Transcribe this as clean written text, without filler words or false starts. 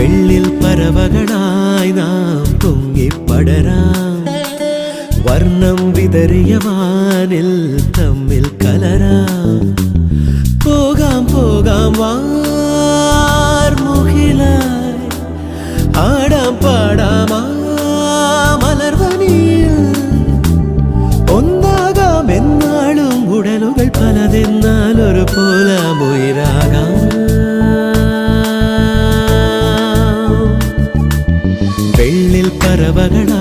വെള്ളിൽ പറവകളായി നാം പൊങ്ങിപ്പടരാം വർണ്ണം വിതറിയ വാനിൽ തമ്മിൽ കലരാം പോകാം പോകാം വാർമുകിലായി ആടാം പാടാം മലർവനിയിൽ ഒന്നാകാം എന്നാളും ഉടലുകൾ പലതെന്നാൽ ഒരു പോലാമുയിരാകാം വെള്ളിൽ പറവകളായി